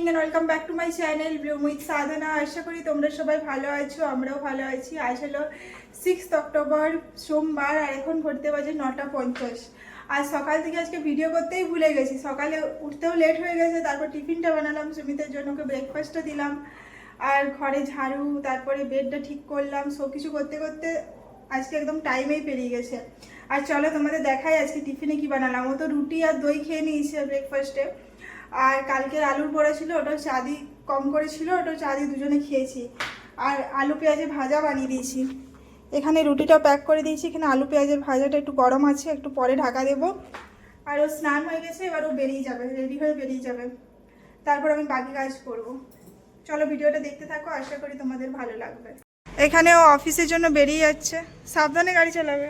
And welcome back to my channel bloom with Sadhana. আশা করি তোমরা সবাই ভালো আছো, আমরাও ভালো আছি। আজ হলো 6 অক্টোবর সোমবার, আর এখন ঘুরতে বাজে 9:50। আজ সকাল থেকে আজকে ভিডিও করতেই ভুলে গেছি, সকালে উঠতেও লেট হয়ে গেছে। তারপর টিফিনটা বানালাম সুমিতের জন্য, ওকে ব্রেকফাস্টটা দিলাম, আর ঘরে ঝাড়ু, তারপরে বেডটা ঠিক করলাম। সব কিছু করতে করতে আজকে একদম টাইমেই পেরিয়ে গেছে। আর চলো তোমাদের দেখাই আজকে টিফিনে কি বানালাম। ও তো রুটি আর দই খেয়ে নিয়েছে ব্রেকফাস্টে, আর কালকের আলুর বড়া ছিল, ওটাও চা দিয়ে কম করেছিল, ওটাও চা দিয়ে দুজনে খেয়েছি। আর আলু পেঁয়াজের ভাজা বানিয়ে দিয়েছি। এখানে রুটিটাও প্যাক করে দিয়েছি, এখানে আলু পেঁয়াজের ভাজাটা একটু গরম আছে, একটু পরে ঢাকা দেবো। আর ও স্নান হয়ে গেছে, এবার ও বেরিয়ে যাবে, রেডি হয়ে বেরিয়ে যাবে, তারপর আমি বাকি কাজ করব। চলো ভিডিওটা দেখতে থাকো, আশা করি তোমাদের ভালো লাগবে। এখানে ও অফিসের জন্য বেরিয়ে যাচ্ছে, সাবধানে গাড়ি চালাবে।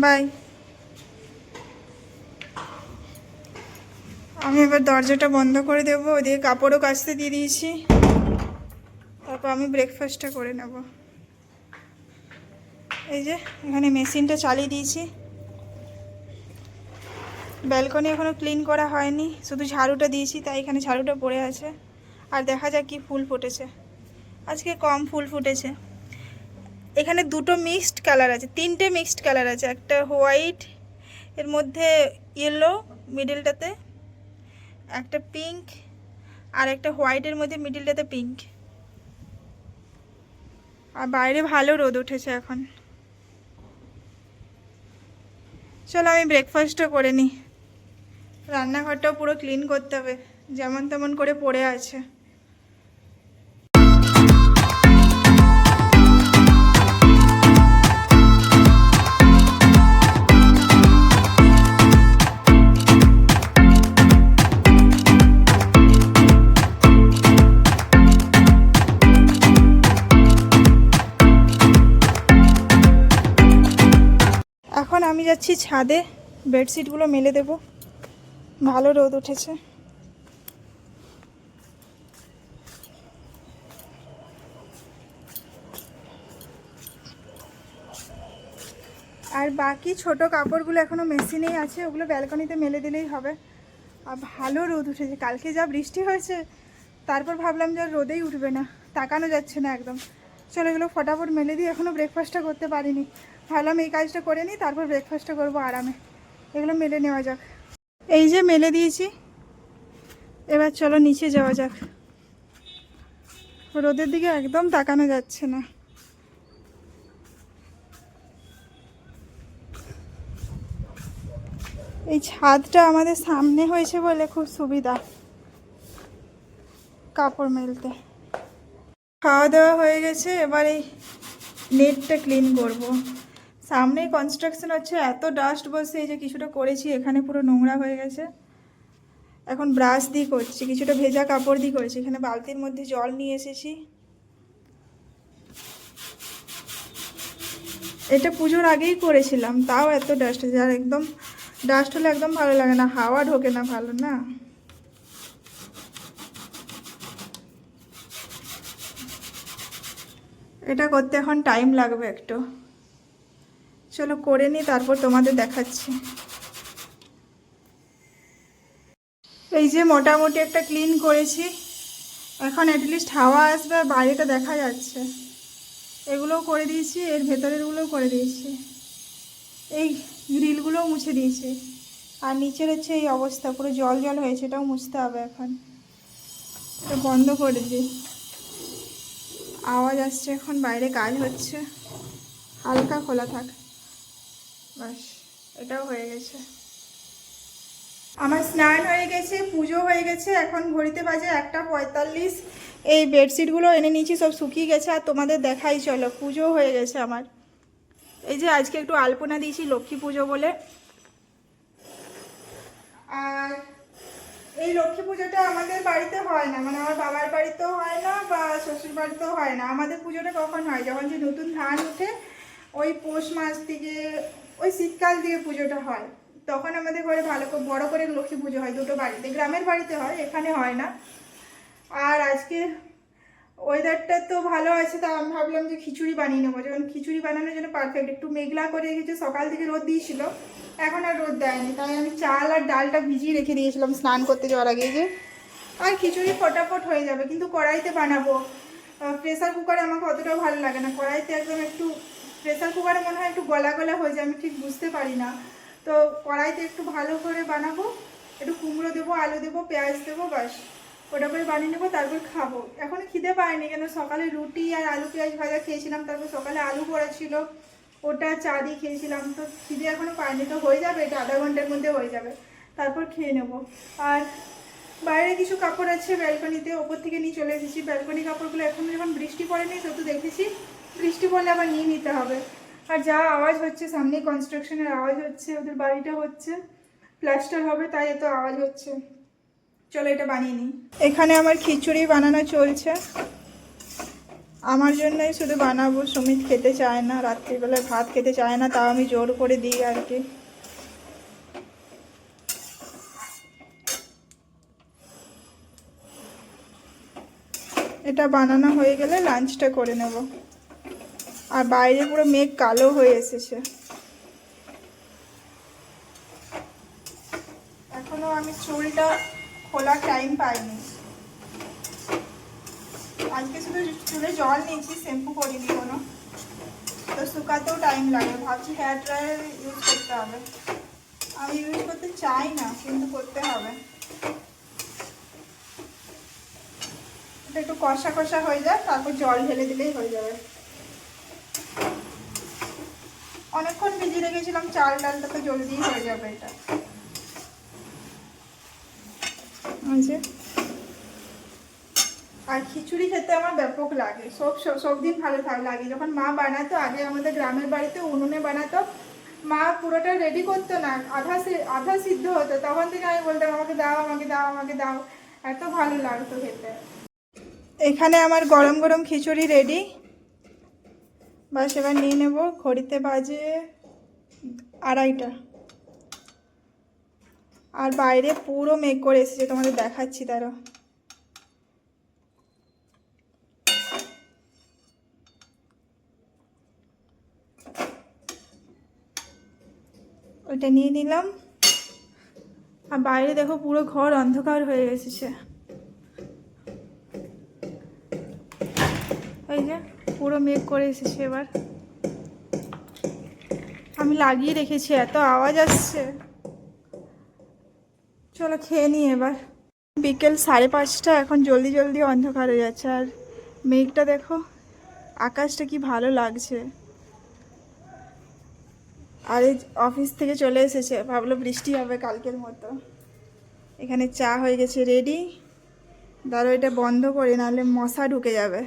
বাই। আমি এবার দরজাটা বন্ধ করে দেবো, ওদিকে কাপড়ও কাচতে দিয়ে দিয়েছি, তারপর আমি ব্রেকফাস্টটা করে নেব। এই যে এখানে মেশিনটা চালিয়ে দিয়েছি। ব্যালকনি এখনও ক্লিন করা হয়নি, শুধু ঝাড়ুটা দিয়েছি, তাই এখানে ঝাড়ুটা পড়ে আছে। আর দেখা যাক কি ফুল ফুটেছে, আজকে কম ফুল ফুটেছে। এখানে দুটো মিক্সড কালার আছে, তিনটে মিক্সড কালার আছে। একটা হোয়াইট, এর মধ্যে ইয়েলো মিডিলটাতে, একটা পিঙ্ক, আর একটা হোয়াইটের মধ্যে মিডিলটাতে পিঙ্ক। আর বাইরে ভালো রোদ উঠেছে এখন। চলো আমি ব্রেকফাস্টটা করে নিই, রান্নাঘরটাও পুরো ক্লিন করতে হবে, যেমন তেমন করে পড়ে আছে। এখন আমি যাচ্ছি ছাদে, বেডশিটগুলো মেলে দেব, ভালো রোদ উঠেছে। আর বাকি ছোট কাপড়গুলো এখনও মেশিনেই আছে, ওগুলো ব্যালকনিতে মেলে দিলেই হবে। আর ভালো রোদ উঠেছে, কালকে যা বৃষ্টি হয়েছে, তারপর ভাবলাম যে রোদেই উঠবে না, তাকানো যাচ্ছে না একদম। চলো এগুলো ফটাফট মেলে দিই, এখনও ব্রেকফাস্টটা করতে পারিনি, ভাবলাম এই কাজটা করে নিই, তারপর ব্রেকফাস্টটা করবো আরামে। এগুলো মেলে নেওয়া যাক। এই যে মেলে দিয়েছি, এবার চলো নিচে যাওয়া যাক। রোদের দিকে একদম তাকানো যাচ্ছে না। এই ছাদটা আমাদের সামনে হয়েছে বলে খুব সুবিধা কাপড় মেলতে। খাওয়া দাওয়া হয়ে গেছে, এবার এই নেটটা ক্লিন করব। সামনেই কনস্ট্রাকশন হচ্ছে, এত ডাস্ট বসে, এই যে কিছুটা করেছি এখানে পুরো নোংরা হয়ে গেছে। এখন ব্রাশ দিয়ে করছি, কিছুটা ভেজা কাপড় দিয়ে করেছি। এখানে বালতির মধ্যে জল নিয়ে এসেছি। এটা পুজোর আগেই করেছিলাম, তাও এত ডাস্ট আছে। আর একদম ডাস্ট হলে একদম ভালো লাগে না, হাওয়া ঢোকে না ভালো না। এটা করতে এখন টাইম লাগবে একটু, চলো করে নিই, তারপর তোমাদের দেখাচ্ছি। এই যে মোটামুটি একটা ক্লিন করেছি, এখন অ্যাটলিস্ট হাওয়া আসবে আর বাইরেটা দেখা যাচ্ছে। এগুলোও করে দিয়েছি, এর ভেতরেরগুলোও করে দিয়েছি, এই গ্রিলগুলোও মুছে দিয়েছি। আর নিচের হচ্ছে এই অবস্থা, পুরো জল জল হয়েছে, এটাও মুছতে হবে এখন। এটা বন্ধ করে দিই, আওয়াজ আসছে, এখন বাইরে কাজ হচ্ছে, হালকা খোলা থাক। বাস, এটাও হয়ে গেছে। আমার স্নান হয়ে গেছে, পুজো হয়ে গেছে, এখন ঘড়িতে বাজে 1:45। এই বেডশিটগুলো এনে নিয়েছি, সব শুকিয়ে গেছে। আর তোমাদের দেখাই চলো, পুজো হয়ে গেছে আমার। এই যে আজকে একটু আলপনা দিয়েছি লক্ষ্মী পুজো বলে। আর এই লক্ষ্মী পুজোটা আমাদের বাড়িতে হয় না, মানে আমার বাবার বাড়িতেও হয় না বা শ্বশুর বাড়িতেও হয় না। আমাদের পুজোটা কখন হয়, যখন যে নতুন ধান উঠে, ওই পৌষ মাস থেকে, ওই শীতকাল থেকে পুজোটা হয়, তখন আমাদের ঘরে ভালো করে বড় করে লক্ষ্মী পুজো হয়। দুটো বাড়িতে, গ্রামের বাড়িতে হয়, এখানে হয় না। আর আজকে ওয়েদারটা তো ভালো আছে, তা আমি ভাবলাম যে খিচুড়ি বানিয়ে নেবো, যখন খিচুড়ি বানানোর জন্য পারফেক্ট। একটু মেঘলা করে রেখেছে, সকাল থেকে রোদ দিয়েছিল, এখন আর রোদ দেয়নি, তাই আমি চাল আর ডালটা ভিজিয়ে রেখে দিয়েছিলাম স্নান করতে যাওয়ার আগে যে। আর খিচুড়ি ফটাফট হয়ে যাবে, কিন্তু কড়াইতে বানাবো। প্রেসার কুকারে আমাকে অতটাও ভালো লাগে না, কড়াইতে একদম একটু, প্রেসার কুকারে মনে হয় একটু গলা গলা হয়ে যায়, আমি ঠিক বুঝতে পারি না। তো কড়াইতে একটু ভালো করে বানাবো, একটু কুমড়ো দেবো, আলু দেবো, পেঁয়াজ দেবো, বাস ওটা করে বানিয়ে নেবো, তারপর খাবো। এখনো খিদে পায়নি, কেন সকালে রুটি আর আলু পেঁয়াজ ভাজা খেয়েছিলাম, তারপর সকালে আলু পোড়া ছিল, ওটা চা দিয়ে খেয়েছিলাম, তো খিদে এখনো পায়নি। তো হয়ে যাবে, এটা আধা ঘন্টার মধ্যে হয়ে যাবে, তারপর খেয়ে নেবো। আর বাইরে কিছু কাপড় আছে ব্যালকনিতে, ওপর থেকে নিয়ে চলে এসেছি। ব্যালকনি কাপড়গুলো এখন যখন বৃষ্টি পড়েনি, তো দেখেছি বৃষ্টি পড়লে আবার নিয়ে নিতে হবে। আর যা আওয়াজ হচ্ছে, সামনে কনস্ট্রাকশনের আওয়াজ হচ্ছে, ওদের বাড়িটা হচ্ছে, প্লাস্টার হবে, তাই এত আওয়াজ হচ্ছে। চলো এটা বানিয়ে নিই। এখানে আমার খিচুড়ি বানানো চলছে, আমার জন্যই শুধু বানাবো। সুমিত খেতে চায় না, রাত্রিবেলায় ভাত খেতে চায় না, তাও আমি জোর করে দিই আর কি। এটা বানানো হয়ে গেলে লাঞ্চটা করে নেব। আর বাইরে পুরো মেঘ কালো হয়ে এসেছে, এখনো আমি চুলটা খোলার টাইম পাইনি। আজকে শুধু চুলে জল নিয়েছি, শ্যাম্পু করিনি কোনো, তো শুকাতেও টাইম লাগে। ভাবছি হেয়ার ড্রায়ার ইউজ করতে হবে। আমি ইউজ করতে চাই না, কিন্তু করতে হবে। এটা একটু কষা কষা হয়ে যায়, তারপর জল ঢেলে দিলেই হয়ে যাবে। অনেকক্ষণ ভিজিয়ে রেখেছিলাম চাল ডালটা, তো জলদিই হয়ে যাবে এটা। আর খিচুড়ি খেতে আমার ব্যাপক লাগে, সব দিন ভালো লাগে। যখন মা বানাতো আগে, আমাদের গ্রামের বাড়িতে উনুনে বানাতো, মা পুরোটা রেডি করতো না, আধা সিদ্ধ হতো, তখন থেকে আমি বলতাম আমাকে দাও, আমাকে দাও, আমাকে দাও, এত ভালো লাগতো খেতে। এখানে আমার গরম গরম খিচুড়ি রেডি, বাস এবার নিয়ে নেব। ঘড়িতে বাজে 2:30, আর বাইরে পুরো মেঘ করে এসেছে, তোমাদের দেখাচ্ছি তারা। ওইটা নিয়ে নিলাম। আর বাইরে দেখো পুরো ঘর অন্ধকার হয়ে এসেছে, এই যে পুরো মেঘ করে এসেছে। এবার আমি লাগিয়ে রেখেছি, এত আওয়াজ আসছে। চলো খেয়ে নিই এবার। বিকেল 5:30, এখন জলদি জলদি অন্ধকার হয়ে যাচ্ছে। আর মেঘটা দেখো, আকাশটা কি ভালো লাগছে। আর এই অফিস থেকে চলে এসেছে, ভাবলো বৃষ্টি হবে কালকের মতো। এখানে চা হয়ে গেছে রেডি, দাঁড়ো এটা বন্ধ করে, নাহলে মশা ঢুকে যাবে।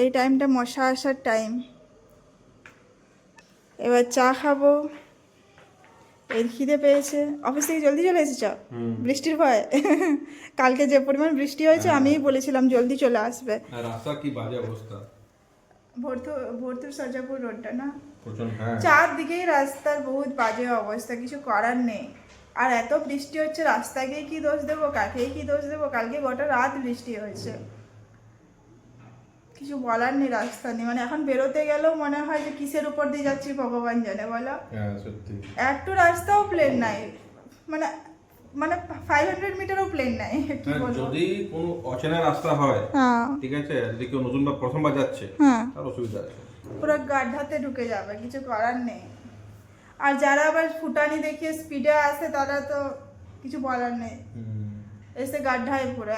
এই টাইমটা মশা আসার টাইম। এবার চা খাবো, এর খিদে পেয়েছে। অফিস থেকে জলদি চলে এসেছ বৃষ্টির ভয়ে? কালকে যে পরিমাণ বৃষ্টি হয়েছে, আমিই বলেছিলাম জলদি চলে আসবে। রাস্তা কি বাজে অবস্থা, ভরতুর সরজাপুর রোডটা না, চারদিকেই রাস্তার বহুত বাজে অবস্থা, কিছু করার নেই। আর এত বৃষ্টি হচ্ছে, রাস্তাকেই কি দোষ দেবো, কাকেই কি দোষ দেবো? কালকে গোটা রাত বৃষ্টি হয়েছে, কিছু বলার নেই। রাস্তা নেই, মানে এখন বেরোতে গেলেও মনে হয় যে কিসের উপর দিয়ে যাচ্ছি ভগবান জানে, বলো। একটু রাস্তাও প্লেন নাই, মানে মানে 500 মিটারও প্লেন নাই, কি বলবো। যদি কোনো অচেনা রাস্তা হয়, ঠিক আছে, যদি কেউ নতুন বা প্রথমবার যাচ্ছে, তার অসুবিধা আছে, পুরো গাড্ডাতে ঢুকে যাবে, কিছু করার নেই। আর যারা আবার ফুটানি দেখিয়ে স্পিডে আসে, তারা তো কিছু বলার নেই, এসে গাড্ডায় পড়ে।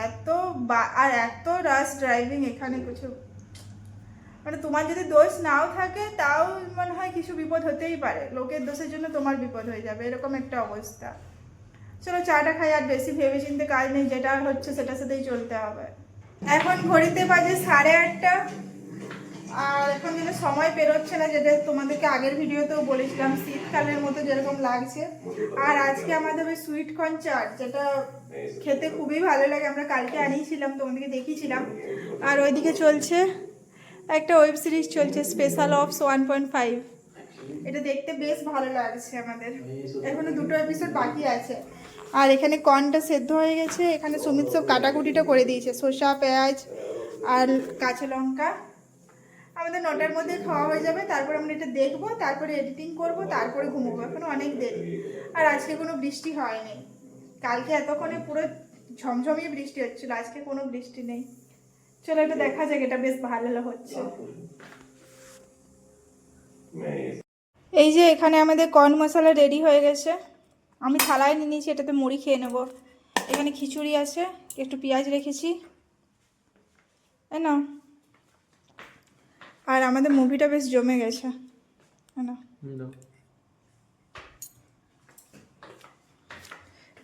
আর এত রাশ ড্রাইভিং এখানে, কিছু মানে তোমার যদি দোষ নাও থাকে, তাও মনে হয় কিছু বিপদ হতেই পারে, লোকের দোষের জন্য তোমার বিপদ হয়ে যাবে, এরকম একটা অবস্থা। চলো চাটা খাই, আর বেশি ভেবে চিন্তে কাজ নেই, যেটা হচ্ছে সেটার সাথেই চলতে হবে। এখন ঘড়িতে বাজে 8:30, আর এখন যেন সময় পেরোচ্ছে না, যেটা তোমাদেরকে আগের ভিডিওতেও বলেছিলাম, শীতকালের মতো যেরকম লাগছে। আর আজকে আমাদের ওই সুইট কর্ন চাট, যেটা খেতে খুবই ভালো লাগে, আমরা কালকে আনিয়েছিলাম, তোমাদেরকে দেখিয়েছিলাম। আর ওইদিকে চলছে একটা ওয়েব সিরিজ, চলছে স্পেশাল অপস 1.5। এটা দেখতে বেশ ভালো লাগছে আমাদের, এখনো 2টো এপিসোড বাকি আছে। আর এখানে কর্নটা সেদ্ধ হয়ে গেছে, এখানে সুমিত সব কাটাকুটিটা করে দিয়েছে, শসা, পেঁয়াজ আর কাঁচা লঙ্কা। আমাদের 9টার মধ্যে খাওয়া হয়ে যাবে, তারপর আমরা এটা দেখবো, তারপরে এডিটিং করব, তারপরে ঘুমোবো। এখন অনেক দেরি। আর আজকে কোনো বৃষ্টি হয়নি, কালকে এতক্ষণে পুরো ঝমঝমিয়ে বৃষ্টি হচ্ছিল, আজকে কোনো বৃষ্টি নেই। চলো এটা দেখা যাক, এটা বেশ ভালো হচ্ছে। এই যে এখানে আমাদের কর্ন মশলা রেডি হয়ে গেছে, আমি থালায় নিয়ে নিয়েছি, এটাতে মুড়ি খেয়ে নেব। এখানে খিচুড়ি আছে, একটু পেঁয়াজ রেখেছি, তাই না? আর আমাদের মুভিটা বেশ জমে গেছে, না?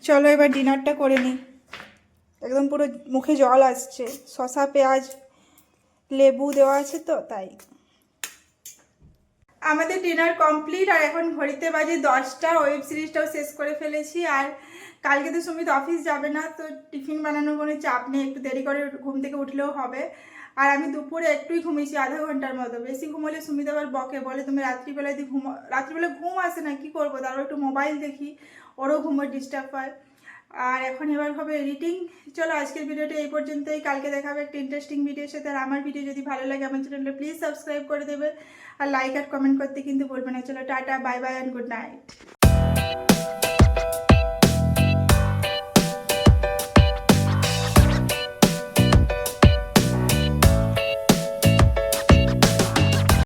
চলো এবার ডিনারটা করে নিই। একদম পুরো মুখে জল আসছে, শসা পেঁয়াজ লেবু দেওয়া আছে তো তাই। আমাদের ডিনার কমপ্লিট, আর এখন ঘড়িতে বাজে 10টা। ওয়েব সিরিজটাও শেষ করে ফেলেছি। আর কালকে তো সুমিত অফিস যাবে না, তো টিফিন বানানোর কোনো চাপ নেই, একটু দেরি করে ঘুম থেকে উঠলেও হবে। আর আমি দুপুরে একটুই ঘুমিয়েছি, আধা ঘন্টার মতো। বেশি ঘুমোলে সুমিত আবার বকে, বলে তুমি রাত্রিবেলায় রাত্রিবেলা ঘুম আসে না, কি করবো? তারপর একটু মোবাইল দেখি, ওরও ঘুমোর ডিস্টার্ব হয়। আর এখন এবার হবে এডিটিং। চলো আজকের ভিডিওটা এই পর্যন্তই, কালকে দেখাবে একটা ইন্টারেস্টিং ভিডিওর সাথে। আর আমার ভিডিও যদি ভালো লাগে আমার চ্যানেলটা প্লিজ সাবস্ক্রাইব করে দেবে, আর লাইক আর কমেন্ট করতে কিন্তু বলবে না। চলো tata, bye bye and good night.